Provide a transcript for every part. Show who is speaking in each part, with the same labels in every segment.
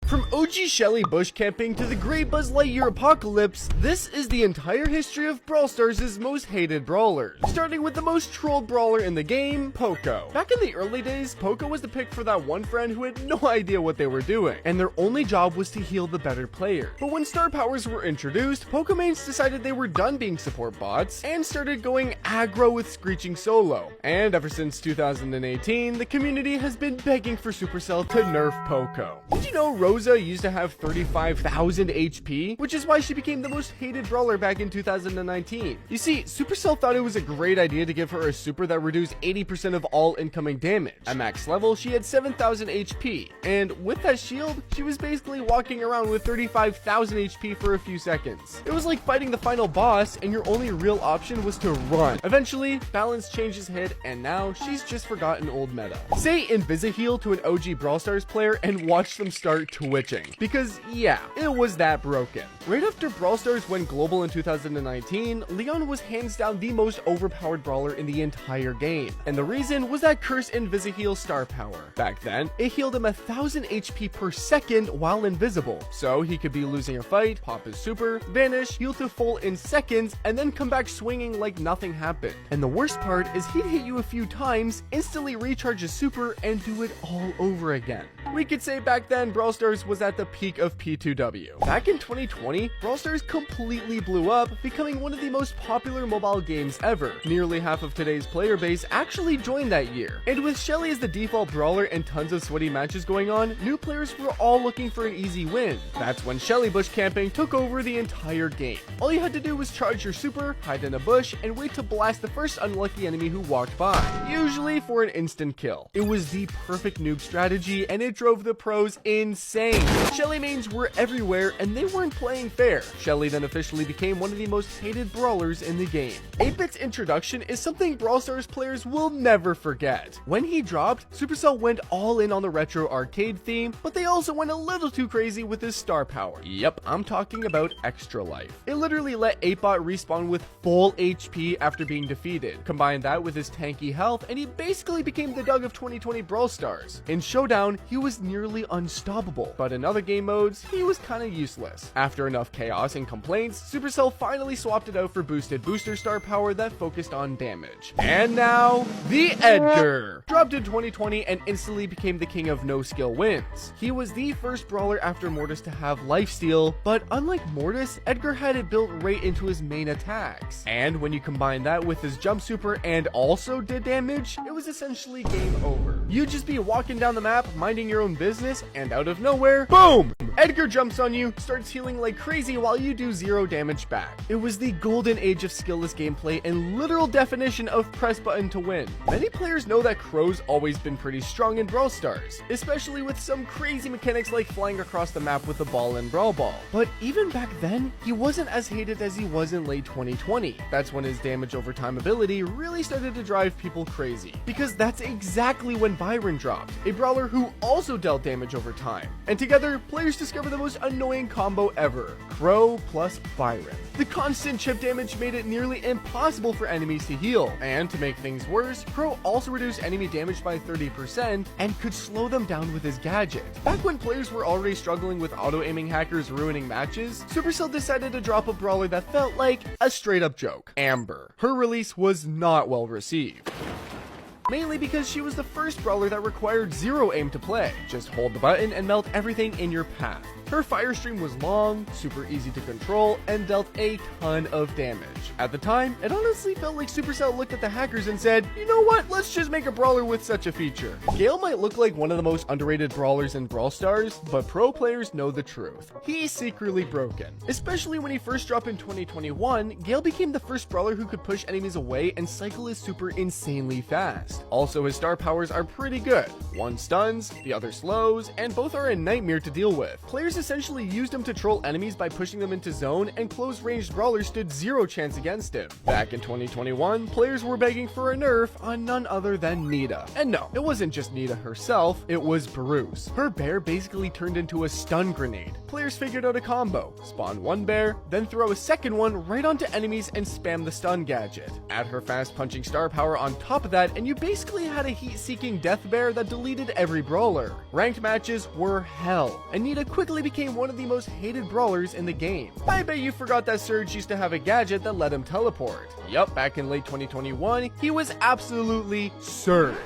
Speaker 1: From OG Shelly bush camping to the Great Buzz Lightyear apocalypse, this is the entire history of Brawl Stars' most hated brawlers. Starting with the most trolled brawler in the game, Poco. Back in the early days, Poco was the pick for that one friend who had no idea what they were doing, and their only job was to heal the better player. But when star powers were introduced, Poco mains decided they were done being support bots and started going aggro with Screeching Solo. And ever since 2018, the community has been begging for Supercell to nerf Poco. Did you know Rosa used to have 35,000 HP, which is why she became the most hated brawler back in 2019. You see, Supercell thought it was a great idea to give her a super that reduced 80% of all incoming damage. At max level, she had 7,000 HP, and with that shield, she was basically walking around with 35,000 HP for a few seconds. It was like fighting the final boss, and your only real option was to run. Eventually, balance changes hit, and now she's just forgotten old meta. Say Invisiheal to an OG Brawl Stars player and watch them start twitching, because yeah, it was that broken. Right after Brawl Stars went global in 2019, Leon was hands down the most overpowered brawler in the entire game, and the reason was that cursed Invisiheal star power. Back then, it healed him 1,000 HP per second while invisible, so he could be losing a fight, pop his super, vanish, heal to full in seconds, and then come back swinging like nothing happened. And the worst part is he'd hit you a few times, instantly recharge his super, and do it all over again. We could say back then Brawl Stars was at the peak of P2W. Back in 2020, Brawl Stars completely blew up, becoming one of the most popular mobile games ever. Nearly half of today's player base actually joined that year. And with Shelly as the default brawler and tons of sweaty matches going on, new players were all looking for an easy win. That's when Shelly bush camping took over the entire game. All you had to do was charge your super, hide in a bush, and wait to blast the first unlucky enemy who walked by, usually for an instant kill. It was the perfect noob strategy, and it drove the pros insane. Shelly mains were everywhere, and they weren't playing fair. Shelly then officially became one of the most hated brawlers in the game. 8-Bit's introduction is something Brawl Stars players will never forget. When he dropped, Supercell went all in on the retro arcade theme, but they also went a little too crazy with his star power. Yep, I'm talking about Extra Life. It literally let 8-Bot respawn with full HP after being defeated. Combine that with his tanky health, and he basically became the Doug of 2020 Brawl Stars. In Showdown, he was nearly unstoppable, but in other game modes, he was kinda useless. After enough chaos and complaints, Supercell finally swapped it out for boosted booster star power that focused on damage. And now, the Edgar! Dropped in 2020 and instantly became the king of no skill wins. He was the first brawler after Mortis to have lifesteal, but unlike Mortis, Edgar had it built right into his main attacks. And when you combine that with his jump super and also did damage, it was essentially game over. You'd just be walking down the map, minding your own business, and out of nowhere, boom! Edgar jumps on you, starts healing like crazy while you do 0 damage back. It was the golden age of skillless gameplay and literal definition of press button to win. Many players know that Crow's always been pretty strong in Brawl Stars, especially with some crazy mechanics like flying across the map with a ball and Brawl Ball. But even back then, he wasn't as hated as he was in late 2020. That's when his damage over time ability really started to drive people crazy, because that's exactly when Byron dropped, a brawler who also dealt damage over time. And together, players discovered the most annoying combo ever, Crow plus Byron. The constant chip damage made it nearly impossible for enemies to heal, and to make things worse, Crow also reduced enemy damage by 30% and could slow them down with his gadget. Back when players were already struggling with auto-aiming hackers ruining matches, Supercell decided to drop a brawler that felt like a straight-up joke, Amber. Her release was not well received, mainly because she was the first brawler that required 0 aim to play. Just hold the button and melt everything in your path. Her fire stream was long, super easy to control, and dealt a ton of damage. At the time, it honestly felt like Supercell looked at the hackers and said, you know what, let's just make a brawler with such a feature. Gale might look like one of the most underrated brawlers in Brawl Stars, but pro players know the truth. He's secretly broken. Especially when he first dropped in 2021, Gale became the first brawler who could push enemies away and cycle his super insanely fast. Also, his star powers are pretty good. One stuns, the other slows, and both are a nightmare to deal with. Players essentially used him to troll enemies by pushing them into zone, and close-ranged brawlers stood zero chance against him. Back in 2021, players were begging for a nerf on none other than Nita. And no, it wasn't just Nita herself, it was Bruce. Her bear basically turned into a stun grenade. Players figured out a combo: spawn one bear, then throw a second one right onto enemies and spam the stun gadget. Add her fast punching star power on top of that, and you basically had a heat-seeking death bear that deleted every brawler. Ranked matches were hell, and Nita quickly became one of the most hated brawlers in the game. I bet you forgot that Surge used to have a gadget that let him teleport. Yup, back in late 2021, he was absolutely Surge.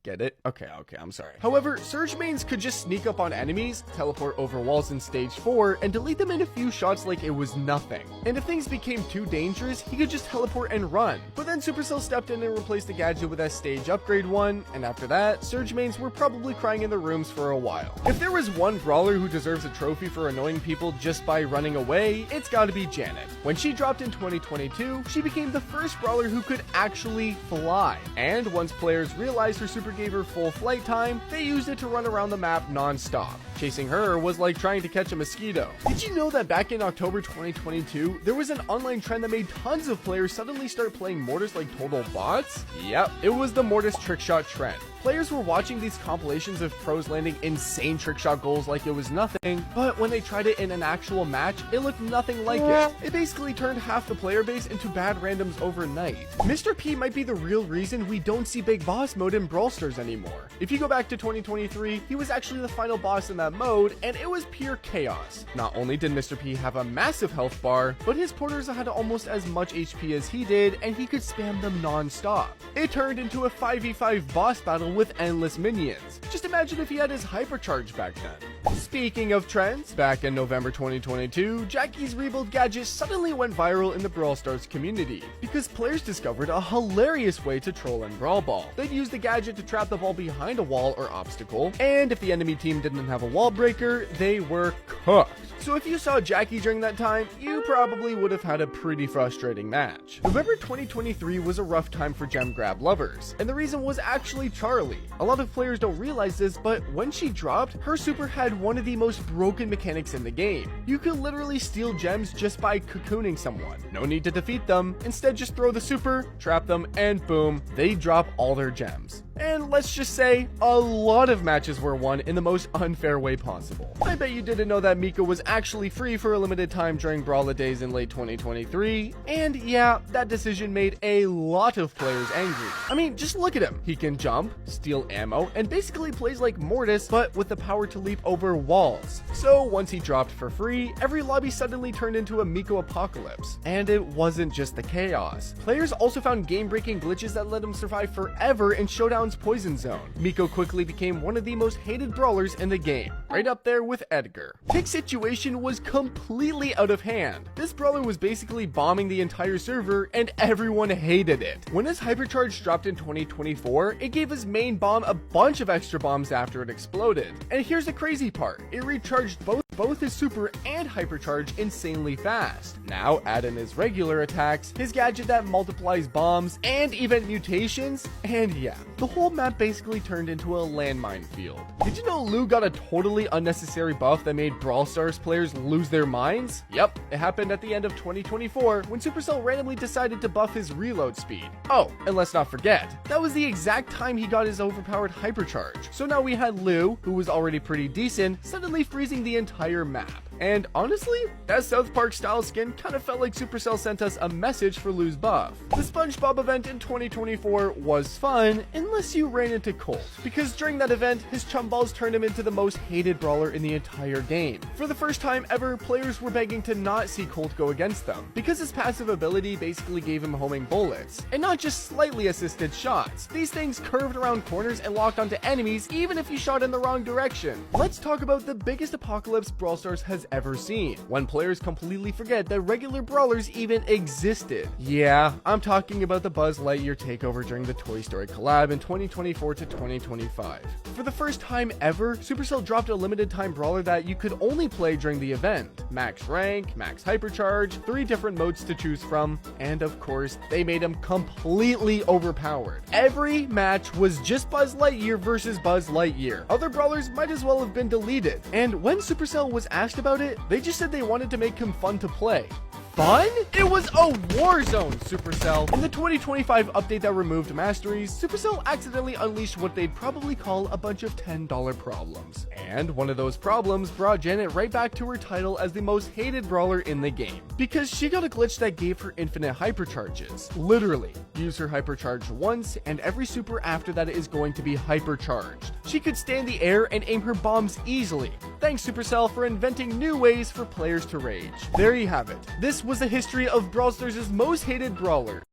Speaker 1: Get it? Okay, I'm sorry. However, Surge mains could just sneak up on enemies, teleport over walls in stage 4, and delete them in a few shots like it was nothing. And if things became too dangerous, he could just teleport and run. But then Supercell stepped in and replaced the gadget with a stage upgrade one, and after that, Surge mains were probably crying in their rooms for a while. If there was one brawler who deserves a trophy for annoying people just by running away, it's gotta be Janet. When she dropped in 2022, she became the first brawler who could actually fly. And once players realized her super gave her full flight time, they used it to run around the map non-stop. Chasing her was like trying to catch a mosquito. Did you know that back in October 2022, there was an online trend that made tons of players suddenly start playing Mortis like total bots? Yep, it was the Mortis trickshot trend. Players were watching these compilations of pros landing insane trickshot goals like it was nothing, but when they tried it in an actual match, it looked nothing like it. It basically turned half the player base into bad randoms overnight. Mr. P might be the real reason we don't see Big Boss mode in Brawl Stars anymore. If you go back to 2023, he was actually the final boss in that mode, and it was pure chaos. Not only did Mr. P have a massive health bar, but his porters had almost as much HP as he did, and he could spam them non-stop. It turned into a 5v5 boss battle with endless minions. Just imagine if he had his hypercharge back then. Speaking of trends, back in November 2022, Jackie's rebuild gadget suddenly went viral in the Brawl Stars community because players discovered a hilarious way to troll in Brawl Ball. They'd use the gadget to trap the ball behind a wall or obstacle, and if the enemy team didn't have a wall breaker, they were cooked. So if you saw Jackie during that time, you probably would have had a pretty frustrating match. November 2023 was a rough time for gem grab lovers, and the reason was actually Charlie. A lot of players don't realize this, but when she dropped, her super had one of the most broken mechanics in the game. You could literally steal gems just by cocooning someone. No need to defeat them, instead just throw the super, trap them, and boom, they drop all their gems. And let's just say, a lot of matches were won in the most unfair way possible. I bet you didn't know that Miko was actually free for a limited time during Brawler days in late 2023, and yeah, that decision made a lot of players angry. I mean, just look at him. He can jump, steal ammo, and basically plays like Mortis, but with the power to leap over walls. So once he dropped for free, every lobby suddenly turned into a Miko apocalypse. And it wasn't just the chaos. Players also found game-breaking glitches that let him survive forever in Showdown's Poison Zone. Miko quickly became one of the most hated brawlers in the game, right up there with Edgar. Tick's situation was completely out of hand. This brawler was basically bombing the entire server, and everyone hated it. When his hypercharge dropped in 2024, it gave his main bomb a bunch of extra bombs after it exploded. And here's the crazy part, it recharged both his super and hypercharge insanely fast. Now add in his regular attacks, his gadget that multiplies bombs, and event mutations, and yeah, the whole map basically turned into a landmine field. Did you know Lou got a totally unnecessary buff that made Brawl Stars players lose their minds? Yep, it happened at the end of 2024 when Supercell randomly decided to buff his reload speed. Oh, and let's not forget, that was the exact time he got his overpowered hypercharge. So now we had Lou, who was already pretty decent, suddenly freezing the entire map. And honestly, that South Park style skin kind of felt like Supercell sent us a message for Lou's buff. The SpongeBob event in 2024 was fun, unless you ran into Colt, because during that event, his chum balls turned him into the most hated brawler in the entire game. For the first time ever, players were begging to not see Colt go against them, because his passive ability basically gave him homing bullets, and not just slightly assisted shots. These things curved around corners and locked onto enemies even if you shot in the wrong direction. Let's talk about the biggest apocalypse Brawl Stars has ever seen, when players completely forget that regular brawlers even existed. Yeah, I'm talking about the Buzz Lightyear takeover during the Toy Story collab in 2024 to 2025. For the first time ever, Supercell dropped a limited time brawler that you could only play during the event. Max rank, max hypercharge, 3 different modes to choose from, and of course, they made him completely overpowered. Every match was just Buzz Lightyear versus Buzz Lightyear. Other brawlers might as well have been deleted. And when Supercell was asked about it, they just said they wanted to make him fun to play. Fun? It was a war zone, Supercell. In the 2025 update that removed masteries, Supercell accidentally unleashed what they'd probably call a bunch of $10 problems. And one of those problems brought Janet right back to her title as the most hated brawler in the game, because she got a glitch that gave her infinite hypercharges. Literally, use her hypercharge once, and every super after that is going to be hypercharged. She could stay in the air and aim her bombs easily. Thanks, Supercell, for inventing new ways for players to rage. There you have it. This was the history of Brawl Stars' most hated brawler.